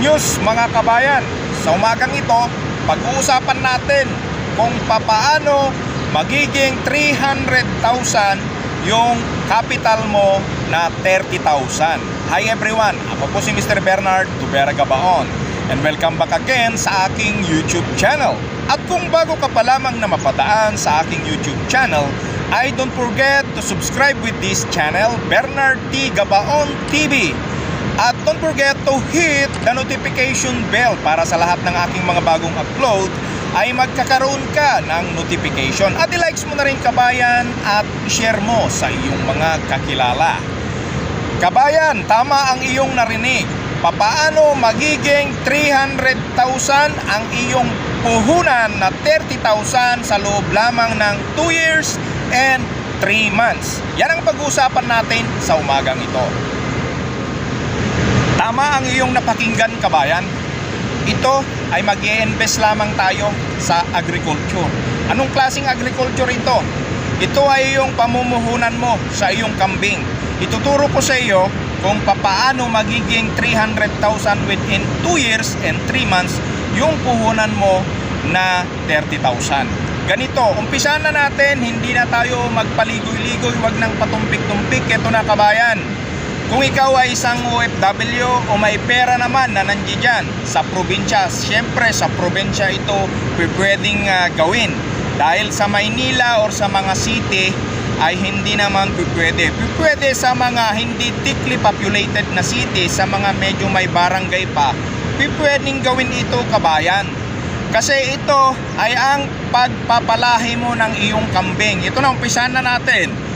news mga kabayan. Sa umagang ito, pag-uusapan natin kung papaano magiging 300,000 yung capital mo na 30,000. Hi everyone, ako po si Mr. Bernard Tubera Gabaon and welcome back again sa aking YouTube channel. At kung bago ka pa lamang na mapadaan sa aking YouTube channel, ay don't forget to subscribe with this channel, Bernard T. Gabaon TV. At don't forget to hit the notification bell para sa lahat ng aking mga bagong upload ay magkakaroon ka ng notification. At i-likes mo na rin kabayan at i-share mo sa iyong mga kakilala. Kabayan, tama ang iyong narinig. Papaano magiging 300,000 ang iyong puhunan na 30,000 sa loob lamang ng 2 years and 3 months. Yan ang pag-uusapan natin sa umagang ito. Tama ang iyong napakinggan kabayan. Ito ay mag-i-invest lamang tayo sa agriculture. Anong klaseng agriculture ito? Ito ay yung pamumuhunan mo sa iyong kambing. Ituturo ko sa iyo kung papaano magiging 300,000 within 2 years and 3 months yung puhunan mo na 30,000. Ganito, umpisahan na natin, hindi na tayo magpaligoy-ligoy, wag nang patumpik-tumpik. Ito na kabayan. Kung ikaw ay isang OFW o may pera naman na nandiyan sa probinsya, syempre sa probinsya ito pwedeng gawin. Dahil sa Maynila or sa mga city ay hindi naman pwede. Pwede sa mga hindi thickly populated na city, sa mga medyo may barangay pa, pwedeng gawin ito kabayan. Kasi ito ay ang pagpapalahi mo ng iyong kambing. Ito na, umpisahan na natin.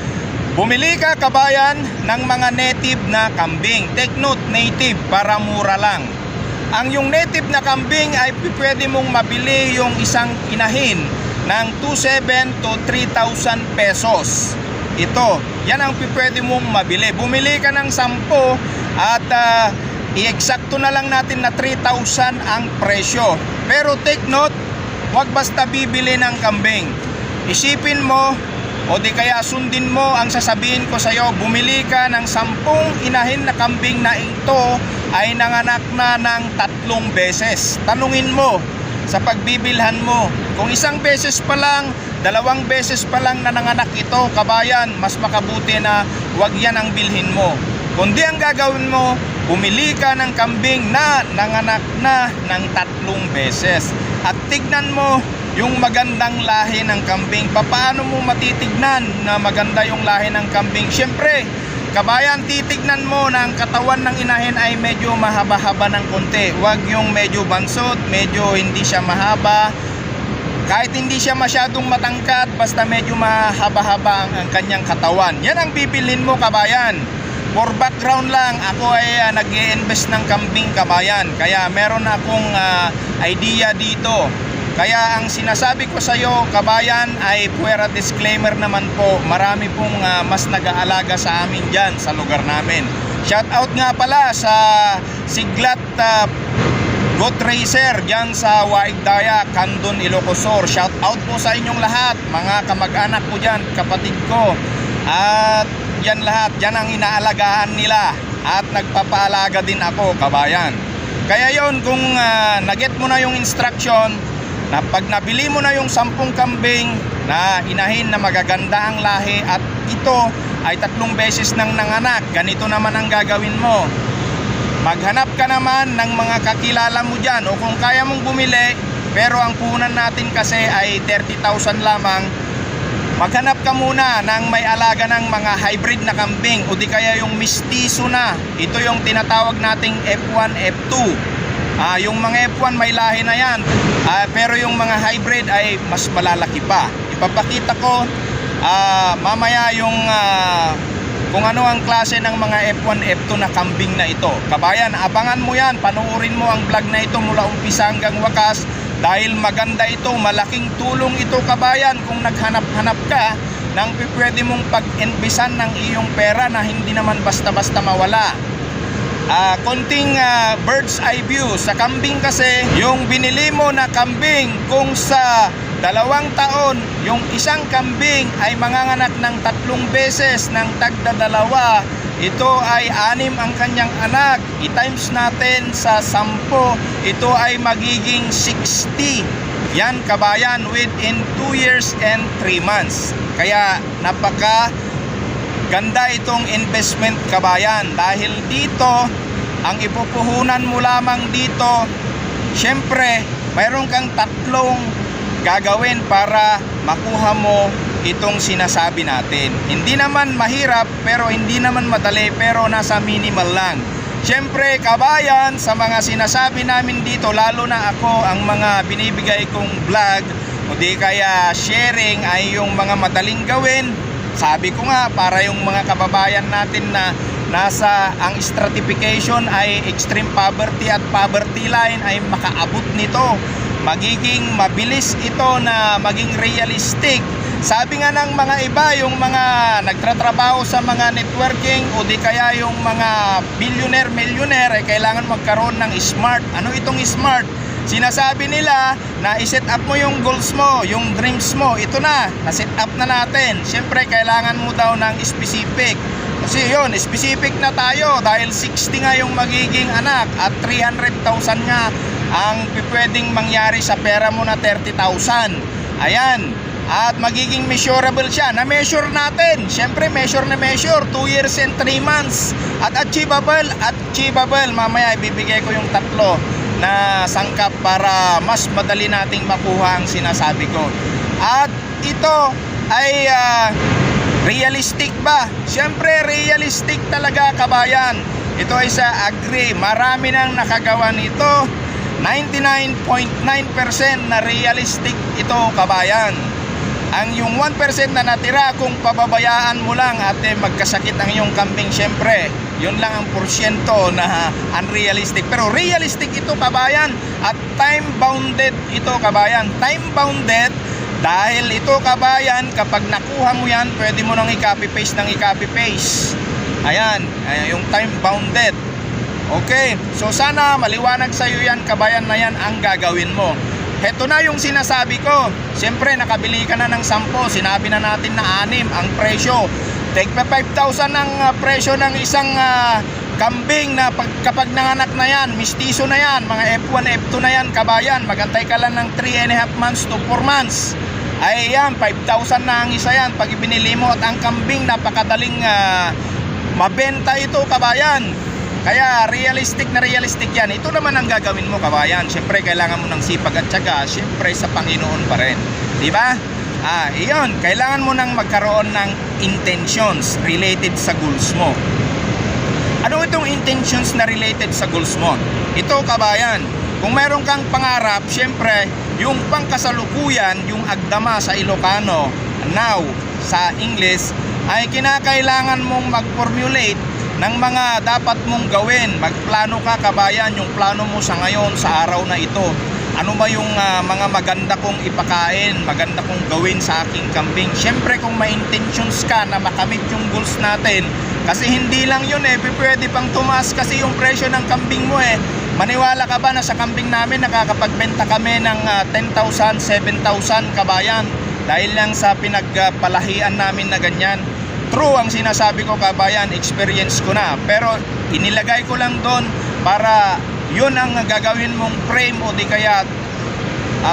Bumili ka kabayan ng mga native na kambing. Take note, native para mura lang. Ang yung native na kambing ay pwede mong mabili yung isang inahin ng 2,700 to 3,000 pesos. Ito, yan ang pwede mong mabili. Bumili ka ng 10 at i-eksakto na lang natin na 3,000 ang presyo. Pero take note, huwag basta bibili ng kambing. Isipin mo o di kaya sundin mo ang sasabihin ko sa iyo, bumili ka ng 10 inahin na kambing na ito ay nanganak na ng 3 beses. Tanungin mo sa pagbibilhan mo, kung isang beses pa lang, 2 beses pa lang na nanganak ito, kabayan, mas makabuti na huwag yan ang bilhin mo. Kundi ang gagawin mo, bumili ka ng kambing na nanganak na ng 3 beses. At tignan mo yung magandang lahi ng kambing. Paano mo matitignan na maganda yung lahi ng kambing? Siyempre, kabayan, titignan mo na ang katawan ng inahin ay medyo mahaba-haba ng konti. Huwag yung medyo bansot, medyo hindi siya mahaba. Kahit hindi siya masyadong matangkad, basta medyo mahaba-haba ang kanyang katawan. Yan ang bibilhin mo kabayan. For background lang, ako ay nag-i-invest ng kambing kabayan. Kaya meron akong idea dito. Kaya ang sinasabi ko sa iyo kabayan ay puwera disclaimer naman po. Marami pong mas nag-aalaga sa amin dyan sa lugar namin. Shout out nga pala sa Siglat Goat Racer dyan sa Waigdaya, Candon, Ilocos Sur. Shout out po sa inyong lahat, mga kamag-anak ko dyan, kapatid ko. At yan lahat, yan ang inaalagaan nila. At nagpapaalaga din ako kabayan. Kaya yon, kung naget mo na yung instruction, na pag nabili mo na yung 10 kambing na inahin na magaganda ang lahi at ito ay 3 beses nang nanganak, ganito naman ang gagawin mo. Maghanap ka naman ng mga kakilala mo dyan, o kung kaya mong bumili pero ang puhunan natin kasi ay 30,000 lamang, maghanap ka muna ng may alaga ng mga hybrid na kambing o di kaya yung mistiso na. Ito yung tinatawag nating F1, F2. Yung mga F1 may lahi na yan, pero yung mga hybrid ay mas malalaki pa. Ipapakita ko mamaya yung kung ano ang klase ng mga F1, F2 na kambing na ito. Kabayan, abangan mo yan, panuorin mo ang vlog na ito mula umpisa hanggang wakas dahil maganda ito, malaking tulong ito kabayan kung naghanap-hanap ka ng pwede mong pag-invisan ng iyong pera na hindi naman basta-basta mawala. Konting bird's eye view sa kambing kasi, yung binili mo na kambing kung sa 2 taon yung isang kambing ay manganganak ng 3 beses ng tagda 2, ito ay 6 ang kanyang anak. I-times natin sa 10, ito ay magiging 60. Yan kabayan, within 2 years and 3 months. Kaya napaka ganda itong investment kabayan, dahil dito ang ipupuhunan mo lamang dito, syempre mayroon kang 3 gagawin para makuha mo itong sinasabi natin. Hindi naman mahirap, pero hindi naman madali, pero nasa minimal lang. Syempre kabayan, sa mga sinasabi namin dito, lalo na ako, ang mga binibigay kong vlog o di kaya sharing ay yung mga madaling gawin. Sabi ko nga, para yung mga kababayan natin na nasa ang stratification ay extreme poverty at poverty line ay makaabot nito. Magiging mabilis ito na maging realistic. Sabi nga ng mga iba, yung mga nagtatrabaho sa mga networking o di kaya yung mga billionaire, millionaire ay kailangan magkaroon ng smart. Ano itong smart? Sinasabi nila na i-set up mo yung goals mo, yung dreams mo. Ito na-set up na natin. Siyempre, kailangan mo daw ng specific. Kasi yun, specific na tayo dahil 60 nga yung magiging anak at 300,000 nga ang pwedeng mangyari sa pera mo na 30,000. Ayan. At magiging measurable siya. Na-measure natin. Siyempre, measure na measure. 2 years and 3 months. At achievable. Achievable. Mamaya, ibibigay ko yung 3 na sangkap para mas madali nating makuha ang sinasabi ko. At ito ay realistic ba? Siyempre, realistic talaga kabayan. Ito ay sa agri. Marami nang nakagawa nito. 99.9% na realistic ito kabayan. Ang yung 1% na natira, kung pababayaan mo lang at magkasakit ang iyong kambing, syempre yun lang ang porsyento na unrealistic. Pero realistic ito kabayan, at time bounded ito kabayan. Time bounded dahil ito kabayan, kapag nakuha mo yan, pwede mo nang i-copy paste ng i-copy paste. Ayan, yung time bounded. Okay, so sana maliwanag sa iyo yan kabayan, na yan ang gagawin mo. Heto na yung sinasabi ko. Siyempre, nakabili ka na ng 10. Sinabi na natin na 6 ang presyo. Take pa 5,000 ang presyo ng isang kambing na kapag nanganak na yan, mistiso na yan, mga F1, F2 na yan kabayan. Magantay ka lang ng 3.5 months to 4 months. Ay yan, 5,000 na ang isa yan pag ibinili mo. At ang kambing, napakadaling mabenta ito kabayan. Kaya realistic na realistic yan. Ito naman ang gagawin mo kabayan. Siyempre kailangan mo ng sipag at tiyaga. Siyempre sa Panginoon pa rin. Diba? Iyon. Kailangan mo nang magkaroon ng intentions related sa goals mo. Ano itong intentions na related sa goals mo? Ito kabayan. Kung meron kang pangarap, siyempre yung pangkasalukuyan, yung agdama sa Ilocano, now sa English, ay kinakailangan mong mag-formulate ng mga dapat mong gawin. Magplano ka kabayan, yung plano mo sa ngayon, sa araw na ito. Ano ba yung mga maganda kong ipakain, maganda kong gawin sa aking kambing. Siyempre kung may intentions ka na makamit yung goals natin, kasi hindi lang yun pwede pang tumaas kasi yung presyo ng kambing mo Maniwala ka ba na sa kambing namin nakakapagbenta kami ng 10,000, 7,000 kabayan dahil lang sa pinagpalahian namin na ganyan. True ang sinasabi ko kabayan, experience ko na. Pero inilagay ko lang doon para yun ang gagawin mong frame o di kaya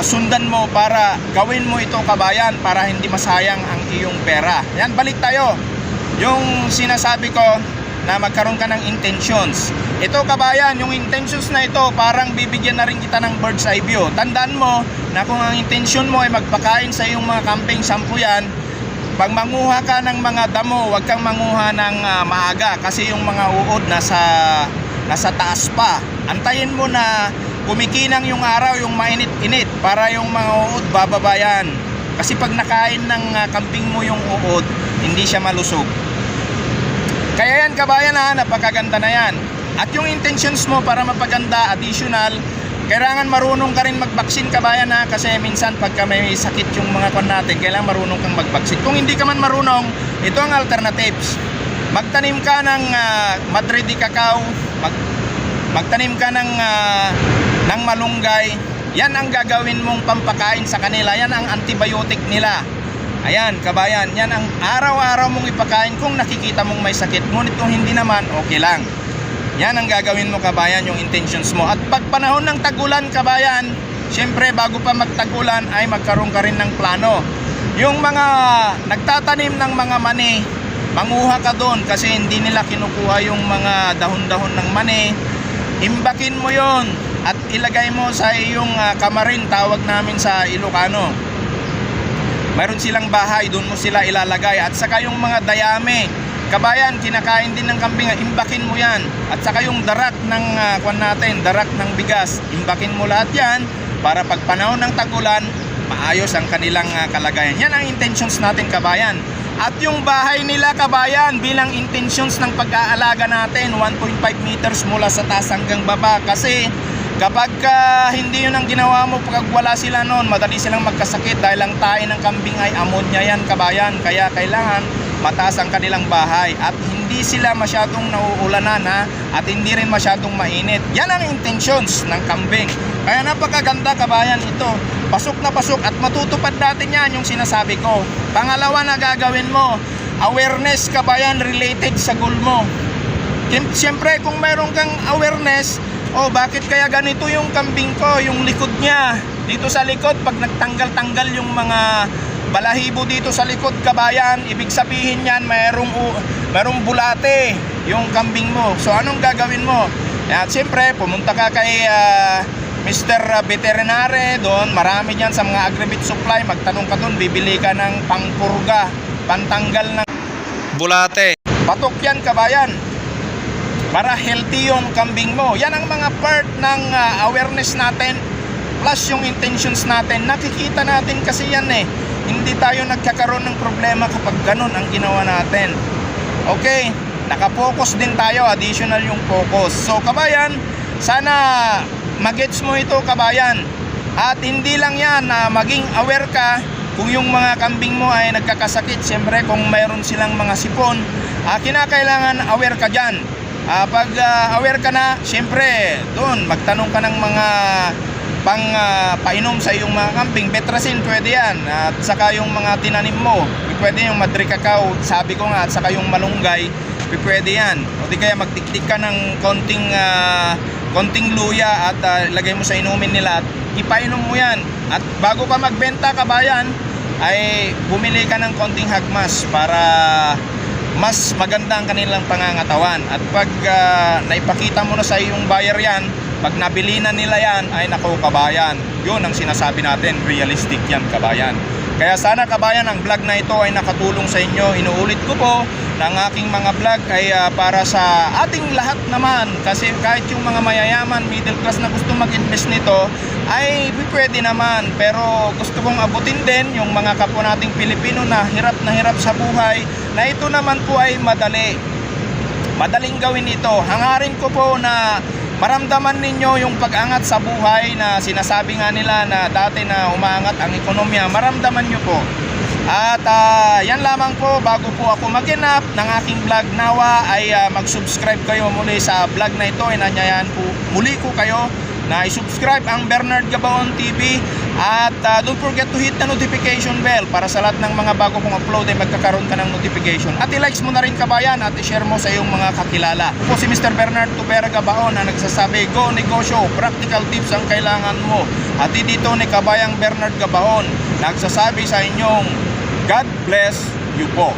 sundan mo para gawin mo ito kabayan, para hindi masayang ang iyong pera. Yan, balik tayo. Yung sinasabi ko na magkaroon ka ng intentions. Ito kabayan, yung intentions na ito, parang bibigyan na rin kita ng bird's eye view. Tandaan mo na kung ang intention mo ay magpakain sa iyong mga kambing, 10 yan. Pag manguha ka ng mga damo, huwag kang manguha ng maaga kasi yung mga uod nasa taas pa. Antayin mo na kumikinang yung araw, yung mainit-init para yung mga uod bababa yan. Kasi pag nakain ng kambing mo yung uod, hindi siya malusog. Kaya yan kabayan napakaganda na yan. At yung intentions mo para mapaganda, additional, kailangan marunong ka rin mag-vaccine kabayan kasi minsan pagka may sakit yung mga kon natin, kailangan marunong kang mag-vaccine. Kung hindi ka man marunong, ito ang alternatives. Magtanim ka ng Madrid de cacao, magtanim ka ng malunggay. Yan ang gagawin mong pampakain sa kanila. Yan ang antibiotic nila. Ayan, kabayan, yan ang araw-araw mong ipakain kung nakikita mong may sakit. Ngunit kung hindi naman, okay lang. Yan ang gagawin mo, kabayan, yung intentions mo. At pag panahon ng tagulan, kabayan, syempre bago pa magtagulan ay magkaroon ka rin ng plano. Yung mga nagtatanim ng mga mani, manguha ka doon kasi hindi nila kinukuha yung mga dahon-dahon ng mani. Imbakin mo yon at ilagay mo sa iyong kamarin, tawag namin sa Ilocano. Mayroon silang bahay, doon mo sila ilalagay. At saka yung mga dayame, kabayan, kinakain din ng kambing, imbakin mo yan. At saka yung darak ng darak ng bigas, imbakin mo lahat yan para pag panahon ng tagulan, maayos ang kanilang kalagayan. Yan ang intentions natin, kabayan. At yung bahay nila, kabayan, bilang intentions ng pag-aalaga natin, 1.5 meters mula sa taas hanggang baba. Kasi kapag hindi yun ang ginawa mo, pag wala sila noon, madali silang magkasakit dahil ang tae ng kambing ay ammonia yan, kabayan. Kaya kailangan mataas ang kanilang bahay at hindi sila masyadong nauulanan at hindi rin masyadong mainit. Yan ang intentions ng kambing. Kaya napakaganda, kabayan, ito. Pasok na pasok at matutupad natin yan yung sinasabi ko. Pangalawa na gagawin mo, awareness, kabayan, related sa goal mo. Siyempre kung mayroon kang awareness, bakit kaya ganito yung kambing ko, yung likod niya dito sa likod, pag nagtanggal-tanggal yung mga balahibo dito sa likod, kabayan, ibig sabihin yan mayroong bulate yung kambing mo. So anong gagawin mo? At siyempre pumunta ka kay Mr. Veterinary, doon marami dyan sa mga Agribit Supply, magtanong ka doon, bibili ka ng pangpurga, pantanggal ng bulate. Patok yan, kabayan, para healthy yung kambing mo. Yan ang mga part ng awareness natin plus yung intentions natin. Nakikita natin kasi yan hindi tayo nagkakaroon ng problema kapag ganun ang ginawa natin. Okay, nakapokus din tayo, additional yung focus. So kabayan, sana magets mo ito, kabayan. At hindi lang yan, maging aware ka kung yung mga kambing mo ay nagkakasakit. Siyempre kung mayroon silang mga sipon, kinakailangan aware ka dyan. Pag aware ka na, siyempre doon magtanong ka ng mga painom sa iyong mga kambing. Betrasin, pwede yan. At saka yung mga tinanim mo, pwede yung madri cacao, sabi ko nga, at saka yung malunggay, pwede yan. O di kaya magtiktik ka ng konting luya at lagay mo sa inumin nila at ipainom mo yan. At bago ka magbenta, kabayan, ay bumili ka ng konting hagmas para mas maganda ang kanilang pangangatawan. At pag naipakita mo na sa iyong buyer yan, pag nabili na nila yan, ay nako, kabayan, yun ang sinasabi natin, realistic yan, kabayan. Kaya sana, kabayan, ang vlog na ito ay nakatulong sa inyo. Inuulit ko po na ang aking mga vlog ay para sa ating lahat naman. Kasi kahit yung mga mayayaman, middle class na gusto mag-invest nito, ay pwede naman. Pero gusto kong abutin din yung mga kapwa nating Pilipino na hirap sa buhay, na ito naman po ay madaling gawin ito. Hangarin ko po na maramdaman ninyo yung pag-angat sa buhay na sinasabi nga nila na dati na umaangat ang ekonomiya. Maramdaman nyo po. At yan lamang po, bago po ako mag-enap ng aking vlog, nawa ay mag-subscribe kayo muli sa vlog na ito. Inanyayahan po muli ko kayo na i-subscribe ang Bernard Gabaon TV. At don't forget to hit the notification bell para sa lahat ng mga bago kong upload ay magkakaroon ka ng notification. At i-likes mo na rin, kabayan, at i-share mo sa iyong mga kakilala. Ako si Mr. Bernard Tubera Gabaon na nagsasabi, go negosyo, practical tips ang kailangan mo. At dito ni kabayang Bernard Gabaon nagsasabi sa inyong God bless you po.